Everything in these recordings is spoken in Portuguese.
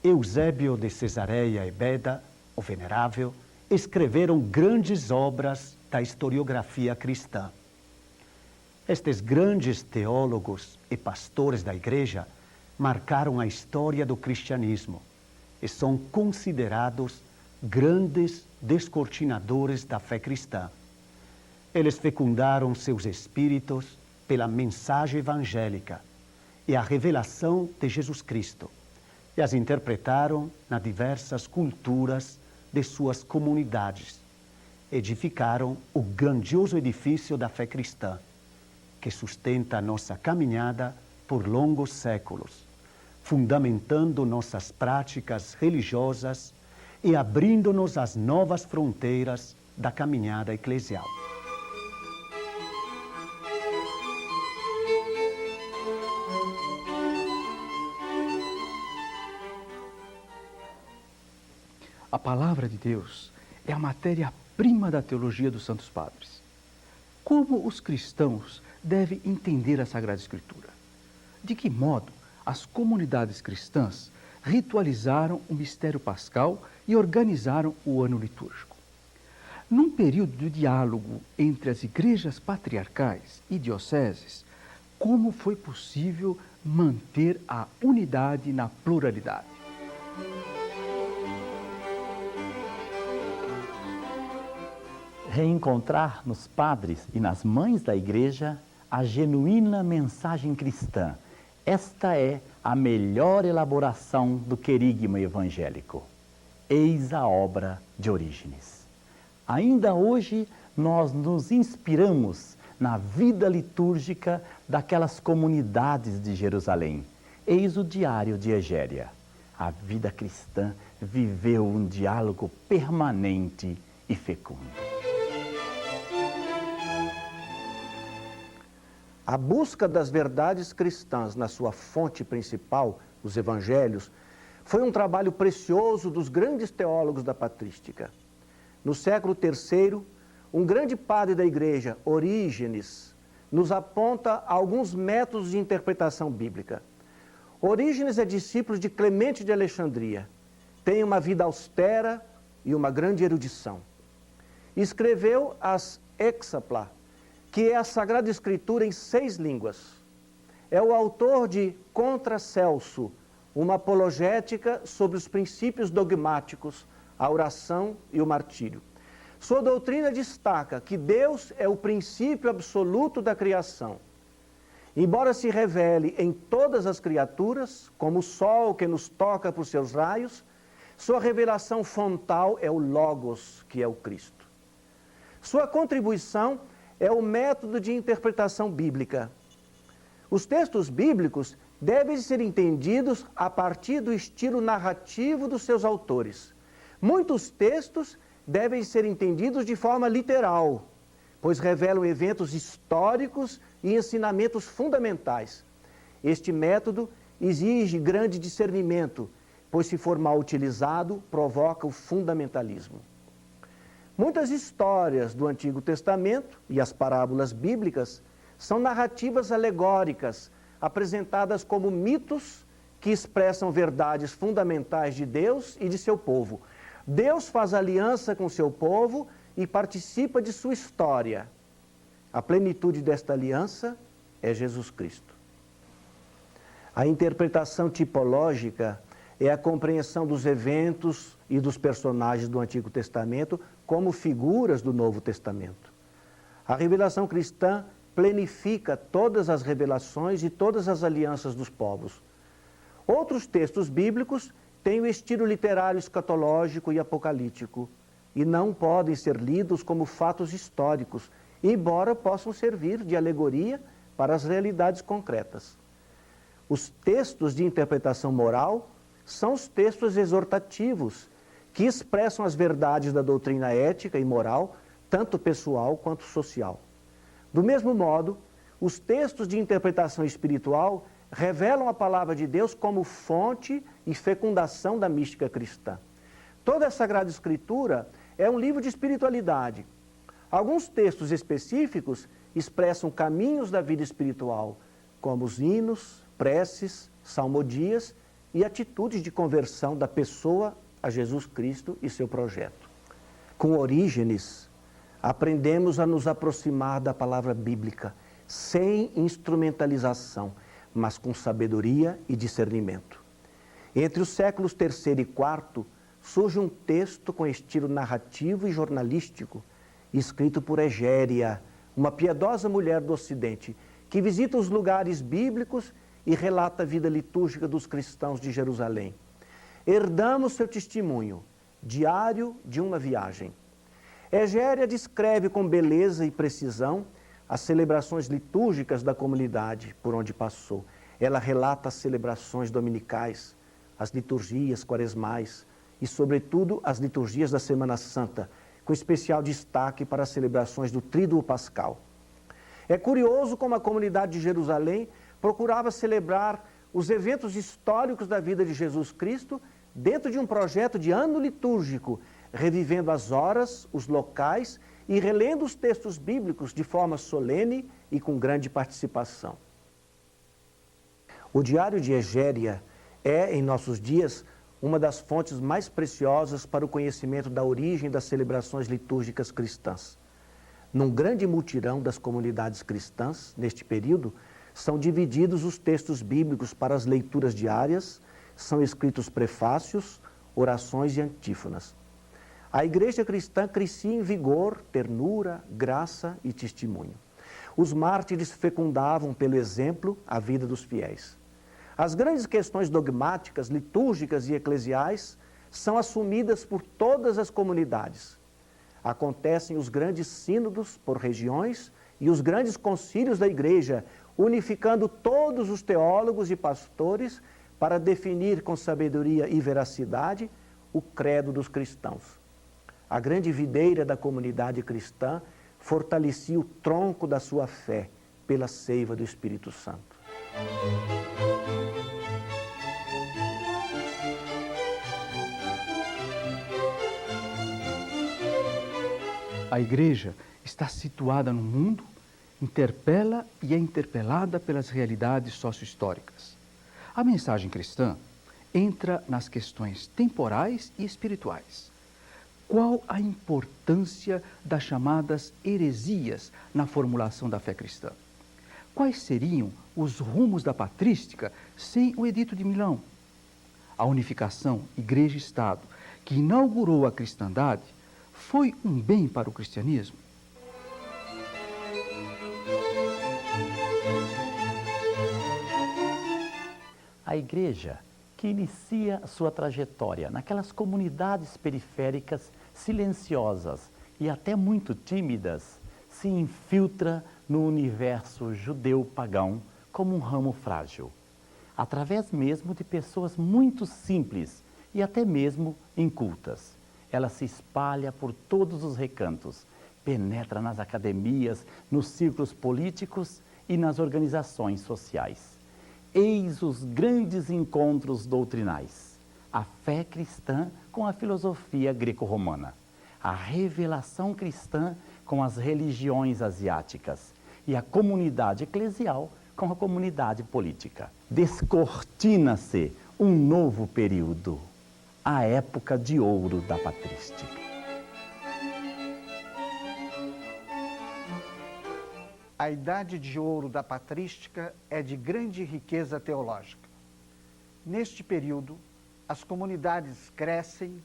Eusébio de Cesareia e Beda, o Venerável, escreveram grandes obras da historiografia cristã. Estes grandes teólogos e pastores da Igreja marcaram a história do cristianismo e são considerados grandes descortinadores da fé cristã. Eles fecundaram seus espíritos pela mensagem evangélica e a revelação de Jesus Cristo, e as interpretaram nas diversas culturas de suas comunidades. Edificaram o grandioso edifício da fé cristã, que sustenta a nossa caminhada por longos séculos, fundamentando nossas práticas religiosas e abrindo-nos às novas fronteiras da caminhada eclesial. A palavra de Deus é a matéria-prima da teologia dos Santos Padres. Como os cristãos devem entender a Sagrada Escritura? De que modo as comunidades cristãs ritualizaram o mistério pascal e organizaram o ano litúrgico? Num período de diálogo entre as igrejas patriarcais e dioceses, como foi possível manter a unidade na pluralidade? Reencontrar nos padres e nas mães da Igreja a genuína mensagem cristã. Esta é a melhor elaboração do querigma evangélico. Eis a obra de Orígenes. Ainda hoje nós nos inspiramos na vida litúrgica daquelas comunidades de Jerusalém. Eis o diário de Egéria. A vida cristã viveu um diálogo permanente e fecundo. A busca das verdades cristãs na sua fonte principal, os evangelhos, foi um trabalho precioso dos grandes teólogos da patrística. No século III, um grande padre da igreja, Orígenes, nos aponta alguns métodos de interpretação bíblica. Orígenes é discípulo de Clemente de Alexandria, tem uma vida austera e uma grande erudição. Escreveu as Hexapla, que é a Sagrada Escritura em 6 línguas. É o autor de Contra Celso, uma apologética sobre os princípios dogmáticos, a oração e o martírio. Sua doutrina destaca que Deus é o princípio absoluto da criação. Embora se revele em todas as criaturas, como o sol que nos toca por seus raios, sua revelação frontal é o Logos, que é o Cristo. Sua contribuição é o método de interpretação bíblica. Os textos bíblicos devem ser entendidos a partir do estilo narrativo dos seus autores. Muitos textos devem ser entendidos de forma literal, pois revelam eventos históricos e ensinamentos fundamentais. Este método exige grande discernimento, pois se for mal utilizado, provoca o fundamentalismo. Muitas histórias do Antigo Testamento e as parábolas bíblicas são narrativas alegóricas, apresentadas como mitos que expressam verdades fundamentais de Deus e de seu povo. Deus faz aliança com seu povo e participa de sua história. A plenitude desta aliança é Jesus Cristo. A interpretação tipológica é a compreensão dos eventos e dos personagens do Antigo Testamento como figuras do Novo Testamento. A revelação cristã plenifica todas as revelações e todas as alianças dos povos. Outros textos bíblicos têm o estilo literário escatológico e apocalíptico e não podem ser lidos como fatos históricos, embora possam servir de alegoria para as realidades concretas. Os textos de interpretação moral são os textos exortativos, que expressam as verdades da doutrina ética e moral, tanto pessoal quanto social. Do mesmo modo, os textos de interpretação espiritual revelam a palavra de Deus como fonte e fecundação da mística cristã. Toda a Sagrada Escritura é um livro de espiritualidade. Alguns textos específicos expressam caminhos da vida espiritual, como os hinos, preces, salmodias e atitudes de conversão da pessoa a Jesus Cristo e seu projeto. Com Orígenes, aprendemos a nos aproximar da palavra bíblica, sem instrumentalização, mas com sabedoria e discernimento. Entre os séculos III e IV, surge um texto com estilo narrativo e jornalístico, escrito por Egéria, uma piedosa mulher do Ocidente, que visita os lugares bíblicos e relata a vida litúrgica dos cristãos de Jerusalém. Herdamos seu testemunho, diário de uma viagem. Egéria descreve com beleza e precisão as celebrações litúrgicas da comunidade por onde passou. Ela relata as celebrações dominicais, as liturgias quaresmais e, sobretudo, as liturgias da Semana Santa, com especial destaque para as celebrações do Tríduo Pascal. É curioso como a comunidade de Jerusalém procurava celebrar os eventos históricos da vida de Jesus Cristo dentro de um projeto de ano litúrgico, revivendo as horas, os locais e relendo os textos bíblicos de forma solene e com grande participação. O Diário de Egéria é, em nossos dias, uma das fontes mais preciosas para o conhecimento da origem das celebrações litúrgicas cristãs. Num grande mutirão das comunidades cristãs, neste período, são divididos os textos bíblicos para as leituras diárias, são escritos prefácios, orações e antífonas. A igreja cristã crescia em vigor, ternura, graça e testemunho. Os mártires fecundavam pelo exemplo a vida dos fiéis. As grandes questões dogmáticas, litúrgicas e eclesiais são assumidas por todas as comunidades. Acontecem os grandes sínodos por regiões e os grandes concílios da igreja, unificando todos os teólogos e pastores para definir com sabedoria e veracidade o credo dos cristãos. A grande videira da comunidade cristã fortalecia o tronco da sua fé pela seiva do Espírito Santo. A igreja está situada no mundo, interpela e é interpelada pelas realidades socio-históricas. A mensagem cristã entra nas questões temporais e espirituais. Qual a importância das chamadas heresias na formulação da fé cristã? Quais seriam os rumos da patrística sem o Edito de Milão? A unificação Igreja-Estado, que inaugurou a cristandade, foi um bem para o cristianismo? A igreja, que inicia sua trajetória naquelas comunidades periféricas silenciosas e até muito tímidas, se infiltra no universo judeu-pagão como um ramo frágil, através mesmo de pessoas muito simples e até mesmo incultas. Ela se espalha por todos os recantos, penetra nas academias, nos círculos políticos e nas organizações sociais. Eis os grandes encontros doutrinais: a fé cristã com a filosofia greco-romana, a revelação cristã com as religiões asiáticas e a comunidade eclesial com a comunidade política. Descortina-se um novo período, a época de ouro da patrística. A idade de ouro da patrística é de grande riqueza teológica. Neste período, as comunidades crescem,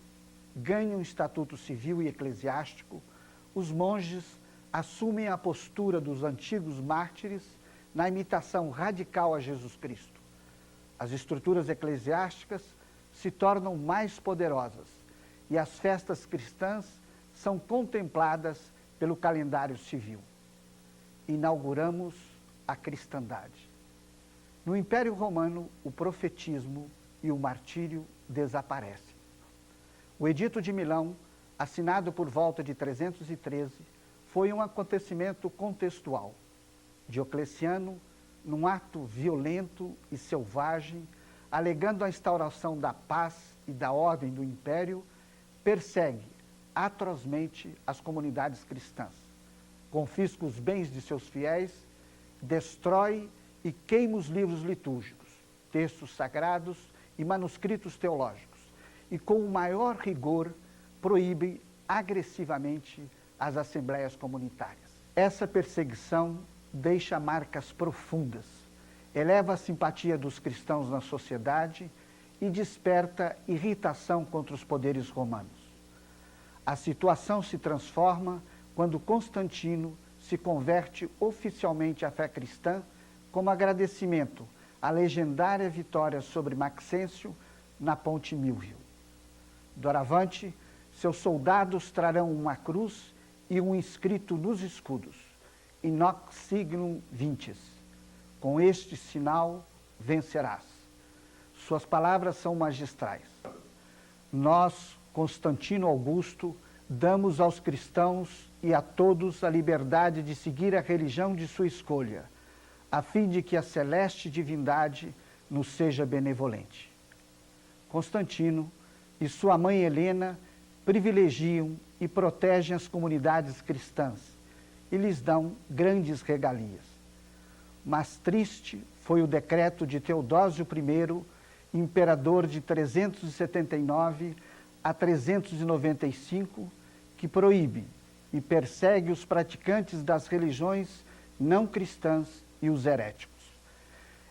ganham estatuto civil e eclesiástico, os monges assumem a postura dos antigos mártires na imitação radical a Jesus Cristo. As estruturas eclesiásticas se tornam mais poderosas e as festas cristãs são contempladas pelo calendário civil. Inauguramos a cristandade. No Império Romano, o profetismo e o martírio desaparecem. O Edito de Milão, assinado por volta de 313, foi um acontecimento contextual. Diocleciano, num ato violento e selvagem, alegando a instauração da paz e da ordem do império, persegue atrozmente as comunidades cristãs, confisca os bens de seus fiéis, destrói e queima os livros litúrgicos, textos sagrados e manuscritos teológicos, e com o maior rigor proíbe agressivamente as assembleias comunitárias. Essa perseguição deixa marcas profundas, eleva a simpatia dos cristãos na sociedade e desperta irritação contra os poderes romanos. A situação se transforma quando Constantino se converte oficialmente à fé cristã como agradecimento à legendária vitória sobre Maxêncio na Ponte Milvio. Doravante, seus soldados trarão uma cruz e um inscrito nos escudos, In hoc signum vinces. Com este sinal vencerás. Suas palavras são magistrais. Nós, Constantino Augusto, damos aos cristãos e a todos a liberdade de seguir a religião de sua escolha, a fim de que a celeste divindade nos seja benevolente. Constantino e sua mãe Helena privilegiam e protegem as comunidades cristãs e lhes dão grandes regalias. Mas triste foi o decreto de Teodósio I, imperador de 379 a 395, que proíbe e persegue os praticantes das religiões não cristãs e os heréticos.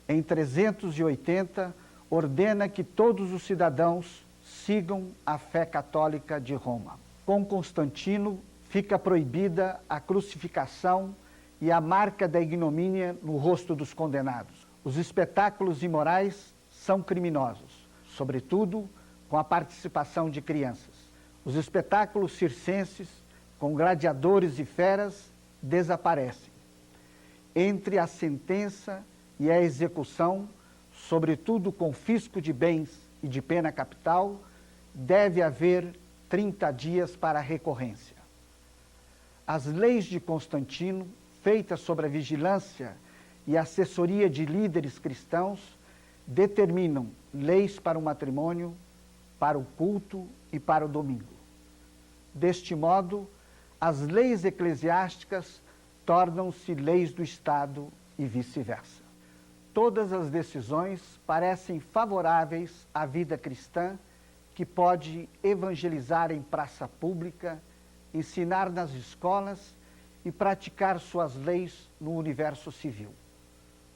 Em 380, ordena que todos os cidadãos sigam a fé católica de Roma. Com Constantino, fica proibida a crucificação e a marca da ignomínia no rosto dos condenados. Os espetáculos imorais são criminosos, sobretudo com a participação de crianças. Os espetáculos circenses, com gladiadores e feras, desaparecem. Entre a sentença e a execução, sobretudo o confisco de bens e de pena capital, deve haver 30 dias para a recorrência. As leis de Constantino, feitas sob a vigilância e assessoria de líderes cristãos, determinam leis para o matrimônio, para o culto e para o domingo. Deste modo, as leis eclesiásticas tornam-se leis do Estado e vice-versa. Todas as decisões parecem favoráveis à vida cristã, que pode evangelizar em praça pública, ensinar nas escolas e praticar suas leis no universo civil.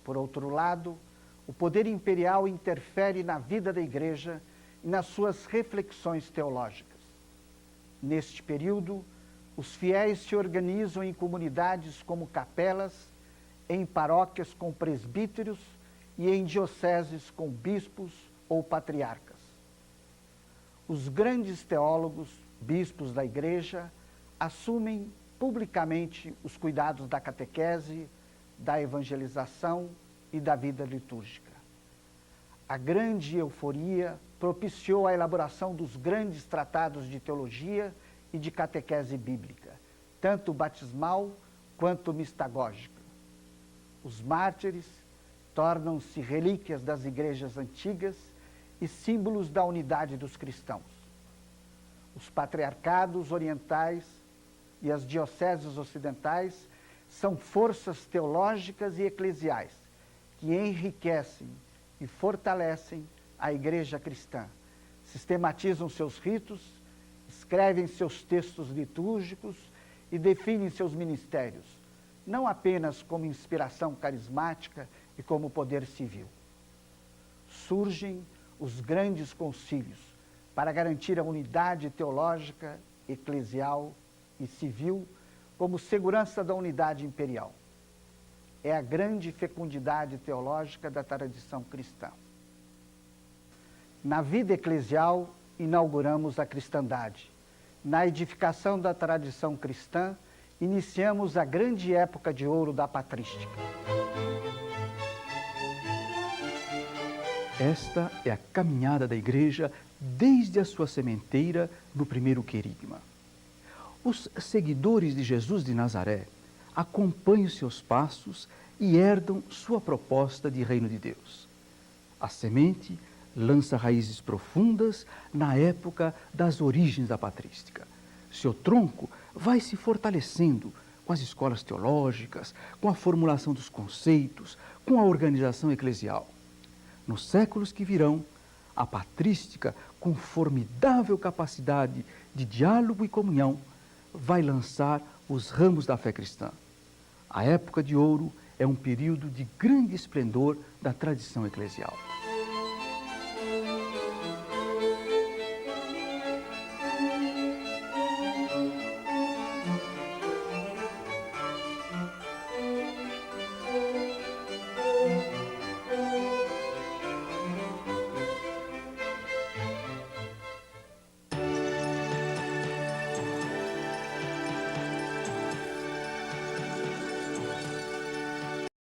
Por outro lado, o poder imperial interfere na vida da Igreja e nas suas reflexões teológicas. Neste período, os fiéis se organizam em comunidades como capelas, em paróquias com presbíteros e em dioceses com bispos ou patriarcas. Os grandes teólogos, bispos da Igreja, assumem publicamente os cuidados da catequese, da evangelização e da vida litúrgica. A grande euforia propiciou a elaboração dos grandes tratados de teologia e de catequese bíblica, tanto batismal quanto mistagógica. Os mártires tornam-se relíquias das igrejas antigas e símbolos da unidade dos cristãos. Os patriarcados orientais e as dioceses ocidentais são forças teológicas e eclesiais que enriquecem e fortalecem a igreja cristã, sistematizam seus ritos, escrevem seus textos litúrgicos e definem seus ministérios, não apenas como inspiração carismática e como poder civil. Surgem os grandes concílios para garantir a unidade teológica, eclesial e civil como segurança da unidade imperial. É a grande fecundidade teológica da tradição cristã. Na vida eclesial, inauguramos a cristandade. Na edificação da tradição cristã, iniciamos a grande época de ouro da patrística. Esta é a caminhada da Igreja desde a sua sementeira no primeiro querigma. Os seguidores de Jesus de Nazaré acompanham seus passos e herdam sua proposta de reino de Deus. A semente lança raízes profundas na época das origens da patrística. Seu tronco vai se fortalecendo com as escolas teológicas, com a formulação dos conceitos, com a organização eclesial. Nos séculos que virão, a patrística, com formidável capacidade de diálogo e comunhão, vai lançar os ramos da fé cristã. A época de ouro é um período de grande esplendor da tradição eclesial.